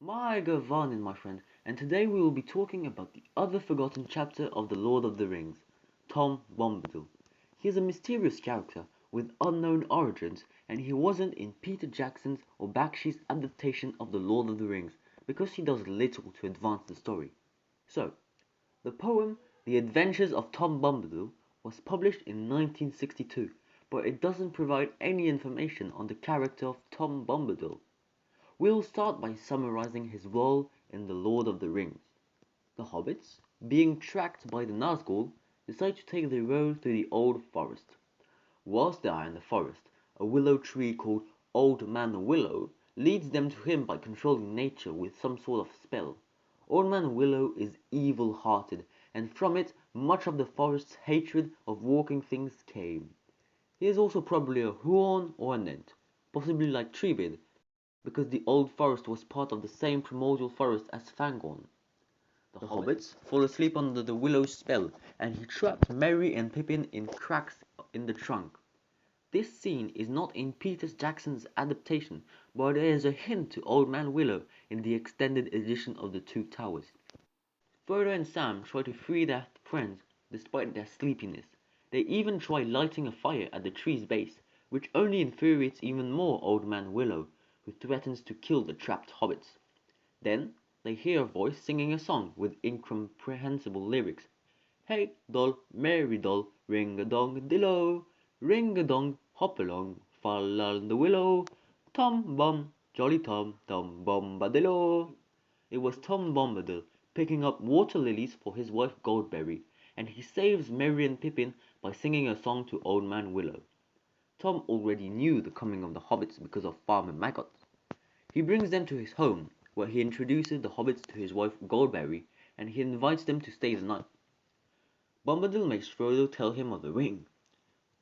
My Gavanin, my friend, and today we will be talking about the other forgotten chapter of The Lord of the Rings, Tom Bombadil. He is a mysterious character with unknown origins, and he wasn't in Peter Jackson's or Bakshi's adaptation of The Lord of the Rings because he does little to advance the story. So, the poem The Adventures of Tom Bombadil was published in 1962, but it doesn't provide any information on the character of Tom Bombadil. We'll start by summarizing his role in The Lord of the Rings. The hobbits, being tracked by the Nazgul, decide to take the road through the Old Forest. Whilst they are in the forest, a willow tree called Old Man Willow leads them to him by controlling nature with some sort of spell. Old Man Willow is evil-hearted, and from it much of the forest's hatred of walking things came. He is also probably a Huorn or a Nent, possibly like Treebeard, because the Old Forest was part of the same primordial forest as Fangorn. The hobbits fall asleep under the willow's spell, and he traps Merry and Pippin in cracks in the trunk. This scene is not in Peter Jackson's adaptation, but there is a hint to Old Man Willow in the extended edition of The Two Towers. Frodo and Sam try to free their friends despite their sleepiness. They even try lighting a fire at the tree's base, which only infuriates even more Old Man Willow, who threatens to kill the trapped hobbits. Then they hear a voice singing a song with incomprehensible lyrics. Hey doll, merry doll, ring-a-dong-dillo, ring-a-dong, hop along, fall on the willow, Tom Bom, jolly Tom, Tom Bombadillo. It was Tom Bombadil picking up water lilies for his wife Goldberry, and he saves Merry and Pippin by singing a song to Old Man Willow. Tom already knew the coming of the hobbits because of Farmer Maggot. He brings them to his home, where he introduces the hobbits to his wife Goldberry, and he invites them to stay the night. Bombadil makes Frodo tell him of the ring.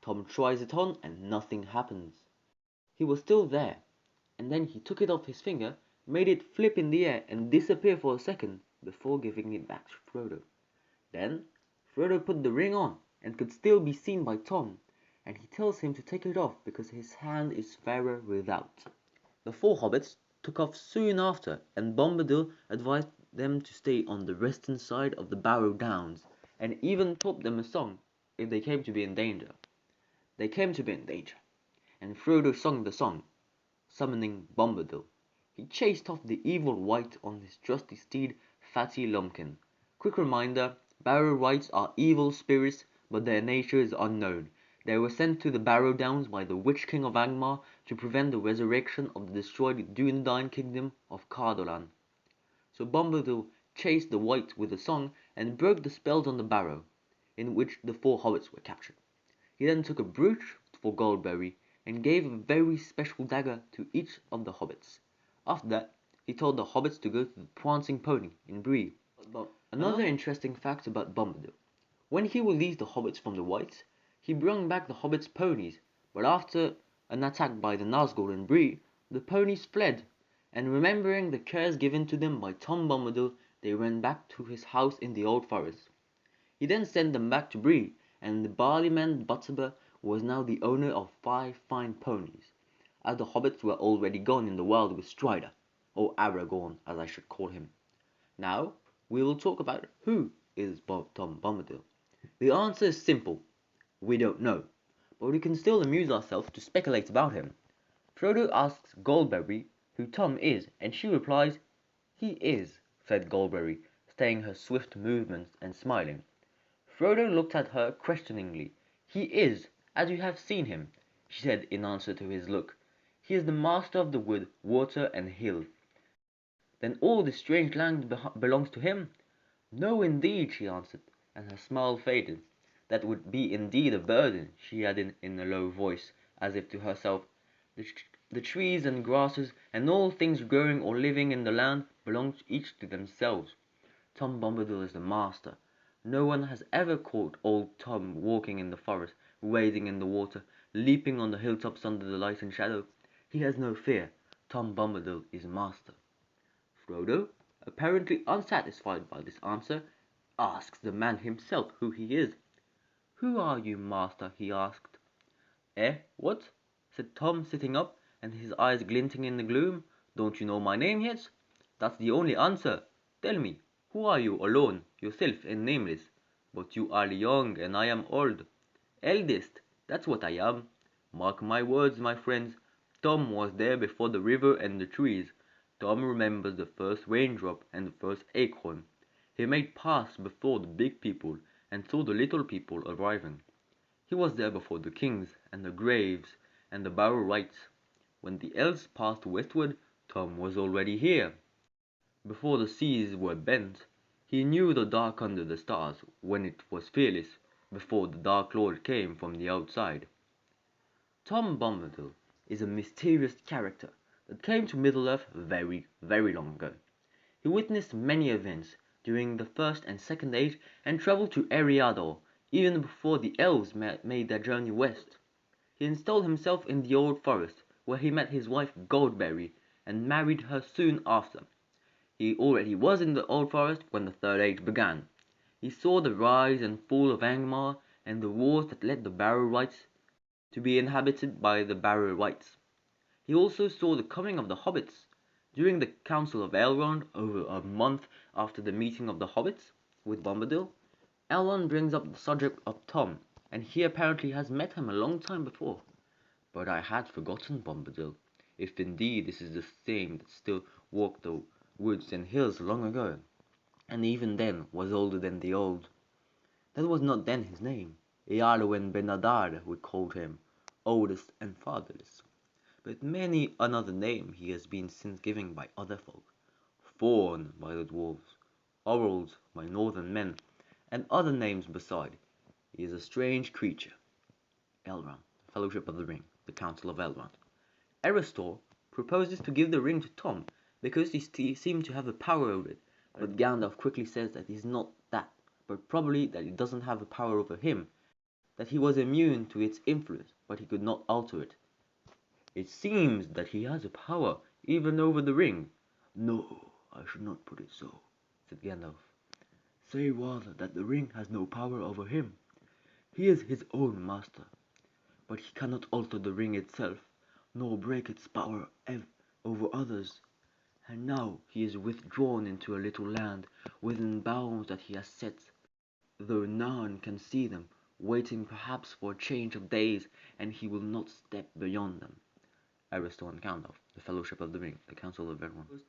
Tom tries it on, and nothing happens. He was still there, and then he took it off his finger, made it flip in the air and disappear for a second before giving it back to Frodo. Then Frodo put the ring on, and could still be seen by Tom, and he tells him to take it off because his hand is fairer without. The four hobbits took off soon after, and Bombadil advised them to stay on the western side of the Barrow Downs, and even taught them a song if they came to be in danger. They came to be in danger, and Frodo sung the song, summoning Bombadil. He chased off the evil wight on his trusty steed, Fatty Lumpkin. Quick reminder, Barrow wights are evil spirits, but their nature is unknown. They were sent to the Barrow Downs by the Witch King of Angmar to prevent the resurrection of the destroyed Dunedain kingdom of Cardolan. So Bombadil chased the wight with a song and broke the spells on the barrow, in which the four hobbits were captured. He then took a brooch for Goldberry and gave a very special dagger to each of the hobbits. After that, he told the hobbits to go to the Prancing Pony in Bree. Another interesting fact about Bombadil. When he released the hobbits from the wights, he brought back the hobbits' ponies, but after an attack by the Nazgul in Bree, the ponies fled, and remembering the cares given to them by Tom Bombadil, they ran back to his house in the Old Forest. He then sent them back to Bree, and the Barleyman Butterbur was now the owner of 5 fine ponies, as the hobbits were already gone in the world with Strider, or Aragorn as I should call him. Now, we will talk about who is Tom Bombadil. The answer is simple. We don't know, but we can still amuse ourselves to speculate about him. Frodo asks Goldberry who Tom is, and she replies, "He is," said Goldberry, staying her swift movements and smiling. Frodo looked at her questioningly. "He is, as you have seen him," she said in answer to his look. "He is the master of the wood, water, and hill." "Then all this strange land belongs to him?" "No, indeed," she answered, and her smile faded. "That would be indeed a burden," she added in a low voice, as if to herself. The trees and grasses and all things growing or living in the land belong each to themselves. Tom Bombadil is the master. No one has ever caught old Tom walking in the forest, wading in the water, leaping on the hilltops under the light and shadow. He has no fear. Tom Bombadil is master. Frodo, apparently unsatisfied by this answer, asks the man himself who he is. "Who are you, master?" he asked. What?" said Tom, sitting up, and his eyes glinting in the gloom. "Don't you know my name yet?" That's the only answer. Tell me, who are you alone, yourself and nameless? But you are young and I am old. Eldest, that's what I am. Mark my words, my friends. Tom was there before the river and the trees. Tom remembers the first raindrop and the first acorn. He made paths before the big people and saw the little people arriving. He was there before the kings and the graves and the barrow wights. When the elves passed westward, Tom was already here. Before the seas were bent, he knew the dark under the stars when it was fearless, before the Dark Lord came from the outside. Tom Bombadil is a mysterious character that came to Middle-earth very, very long ago. He witnessed many events during the First and Second Age and traveled to Eriador even before the elves made their journey west. He installed himself in the Old Forest, where he met his wife Goldberry and married her soon after. He already was in the Old Forest when the Third Age began. He saw the rise and fall of Angmar and the wars that led the Barrow Wights to be inhabited by the Barrow Wights. He also saw the coming of the Hobbits. During the Council of Elrond, over a month after the meeting of the Hobbits with Bombadil, Elrond brings up the subject of Tom, and he apparently has met him a long time before. But I had forgotten Bombadil, if indeed this is the same that still walked the woods and hills long ago, and even then was older than the old. That was not then his name. Iarwen Benadar we called him, oldest and fatherless. But many another name he has been since given by other folk. Thorn by the dwarves, Orald by northern men, and other names beside. He is a strange creature. Elrond, the Fellowship of the Ring, the Council of Elrond. Erestor proposes to give the ring to Tom because he seemed to have a power over it, but Gandalf quickly says that he's not that, but probably that he doesn't have a power over him, that he was immune to its influence, but he could not alter it. It seems that he has a power even over the ring. No, I should not put it so, said Gandalf. Say rather that the ring has no power over him. He is his own master, but he cannot alter the ring itself, nor break its power over others. And now he is withdrawn into a little land within bounds that he has set, though none can see them, waiting perhaps for a change of days, and he will not step beyond them. Erestor and Gandalf, the Fellowship of the Ring, the Council of Elrond.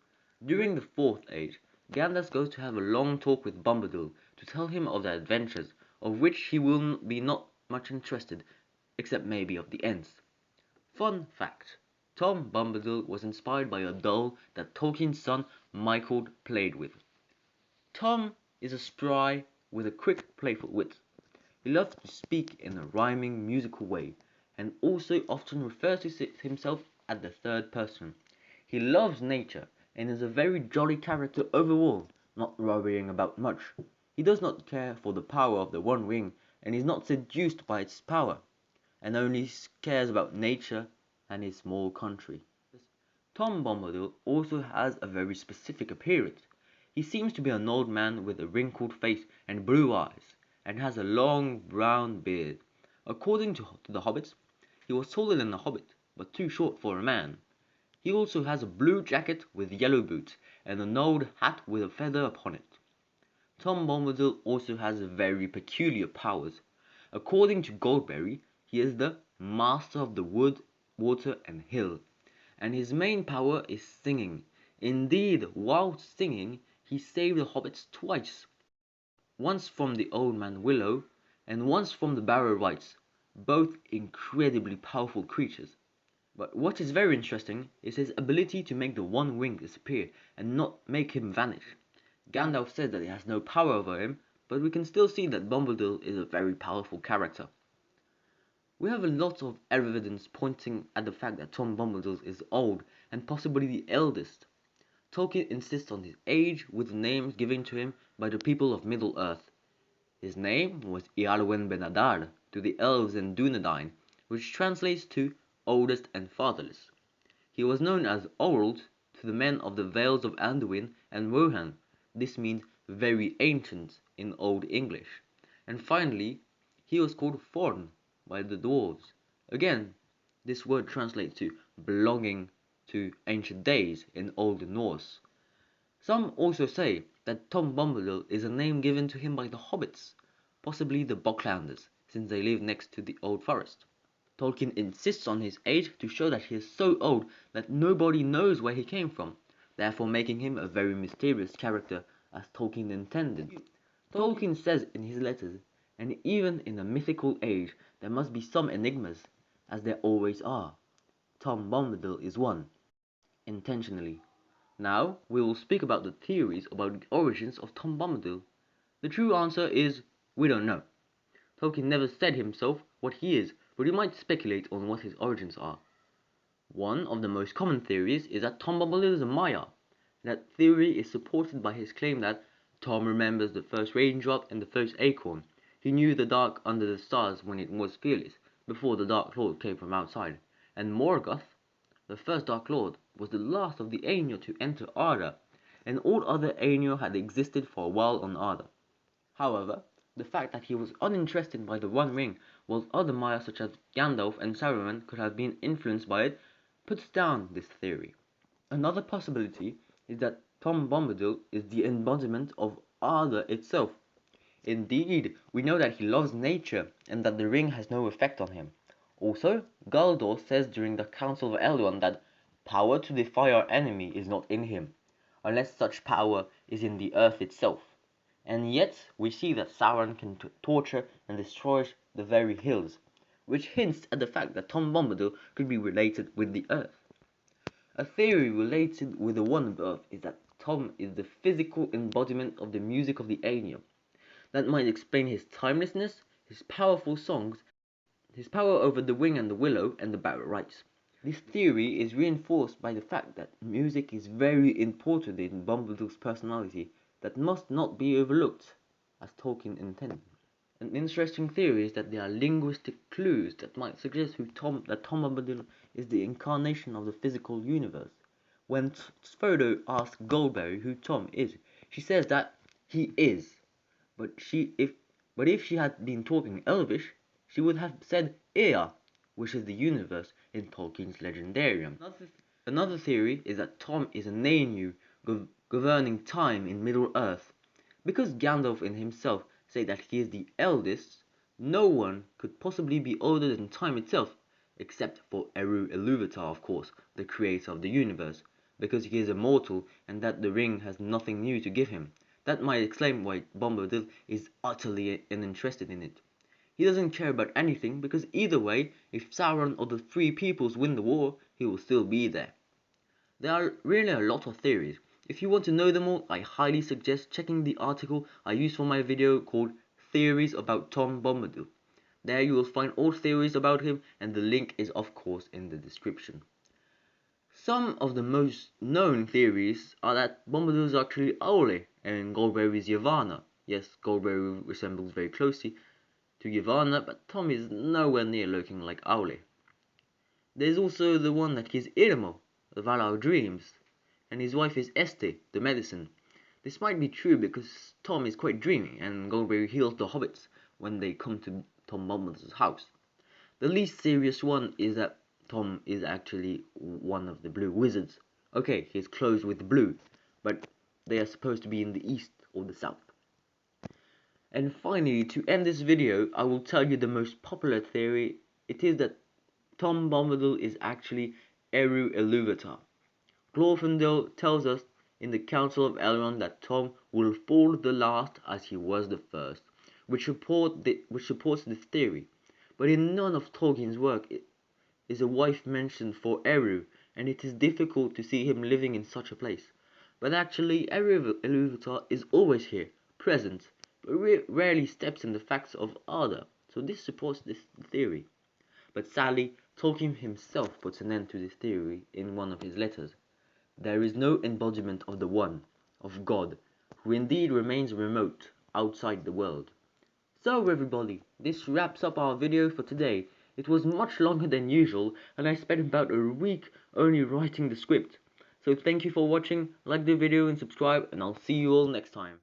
During the Fourth Age, Gandalf goes to have a long talk with Bombadil to tell him of their adventures, of which he will be not much interested, except maybe of the ends. Fun fact: Tom Bombadil was inspired by a doll that Tolkien's son Michael played with. Tom is a spry with a quick, playful wit. He loves to speak in a rhyming, musical way, and also often refers to himself at the third person. He loves nature and is a very jolly character overall, not worrying about much. He does not care for the power of the One Ring and is not seduced by its power, and only cares about nature and his small country. Tom Bombadil also has a very specific appearance. He seems to be an old man with a wrinkled face and blue eyes, and has a long brown beard. According to the hobbits, he was taller than a hobbit, but too short for a man. He also has a blue jacket with yellow boots, and an old hat with a feather upon it. Tom Bombadil also has very peculiar powers. According to Goldberry, he is the Master of the Wood, Water, and Hill, and his main power is singing. Indeed, while singing, he saved the hobbits twice. Once from the Old Man Willow, and once from the Barrow Wights, both incredibly powerful creatures. But what is very interesting is his ability to make the One Ring disappear and not make him vanish. Gandalf says that he has no power over him, but we can still see that Bombadil is a very powerful character. We have a lot of evidence pointing at the fact that Tom Bombadil is old and possibly the eldest. Tolkien insists on his age with the names given to him by the people of Middle-earth. His name was Iarwen Benadar to the elves in Dunedain, which translates to oldest and fatherless. He was known as Orald to the men of the Vales of Anduin and Rohan. This means very ancient in Old English. And finally, he was called Forn by the dwarves. Again, this word translates to belonging to ancient days in Old Norse. Some also say that Tom Bombadil is a name given to him by the hobbits, possibly the Bocklanders, since they live next to the old forest. Tolkien insists on his age to show that he is so old that nobody knows where he came from, therefore making him a very mysterious character as Tolkien intended. Tolkien says in his letters, and even in a mythical age there must be some enigmas, as there always are. Tom Bombadil is one, intentionally. Now we will speak about the theories about the origins of Tom Bombadil. The true answer is we don't know. Tolkien never said himself what he is, but we might speculate on what his origins are. One of the most common theories is that Tom Bombadil is a Maya. That theory is supported by his claim that Tom remembers the first raindrop and the first acorn. He knew the dark under the stars when it was fearless, before the Dark Lord came from outside. And Morgoth, the first Dark Lord, was the last of the Ainur to enter Arda, and all other Ainur had existed for a while on Arda. However, the fact that he was uninterested by the One Ring, while other Maya such as Gandalf and Saruman could have been influenced by it, puts down this theory. Another possibility is that Tom Bombadil is the embodiment of Arda itself. Indeed, we know that he loves nature and that the ring has no effect on him. Also, Galdor says during the Council of Elrond that power to defy our enemy is not in him, unless such power is in the earth itself. And yet, we see that Sauron can torture and destroy the very hills, which hints at the fact that Tom Bombadil could be related with the earth. A theory related with the one above is that Tom is the physical embodiment of the music of the Ainur. That might explain his timelessness, his powerful songs, his power over the Wing and the Willow, and the Barrow Rights. This theory is reinforced by the fact that music is very important in Bombadil's personality that must not be overlooked, as Tolkien intended. An interesting theory is that there are linguistic clues that might suggest that Tom Bombadil is the incarnation of the physical universe. When Frodo asks Goldberry who Tom is, she says that he is, but if she had been talking Elvish, she would have said Ea, which is the universe in Tolkien's Legendarium. Another theory is that Tom is an Ainur governing time in Middle-earth. Because Gandalf and himself say that he is the eldest, no one could possibly be older than time itself, except for Eru Ilúvatar, of course, the creator of the universe, because he is immortal and that the ring has nothing new to give him. That might explain why Bombadil is utterly uninterested in it. He doesn't care about anything because either way, if Sauron or the Three Peoples win the war, he will still be there. There are really a lot of theories. If you want to know them all, I highly suggest checking the article I used for my video called Theories About Tom Bombadil. There you will find all theories about him, and the link is of course in the description. Some of the most known theories are that Bombadil is actually Aule and Goldberry is Yavanna. Yes, Goldberry resembles very closely to Yavanna, but Tom is nowhere near looking like Aule. There's also the one that he's Irmo, the Valar dreams, and his wife is Este, the medicine. This might be true because Tom is quite dreamy, and Goldberry heals the hobbits when they come to Tom Bombadil's house. The least serious one is that Tom is actually one of the blue wizards. Okay, his clothes with blue, but they are supposed to be in the east or the south. And finally, to end this video, I will tell you the most popular theory. It is that Tom Bombadil is actually Eru Ilúvatar. Glorfindel tells us in the Council of Elrond that Tom will fall the last as he was the first, which supports this theory. But in none of Tolkien's work is a wife mentioned for Eru, and it is difficult to see him living in such a place. But actually, Eru Ilúvatar is always here, present, but rarely steps in the facts of Arda, so this supports this theory. But sadly, Tolkien himself puts an end to this theory in one of his letters. There is no embodiment of the One, of God, who indeed remains remote, outside the world. So everybody, this wraps up our video for today. It was much longer than usual, and I spent about a week only writing the script. So thank you for watching, like the video and subscribe, and I'll see you all next time.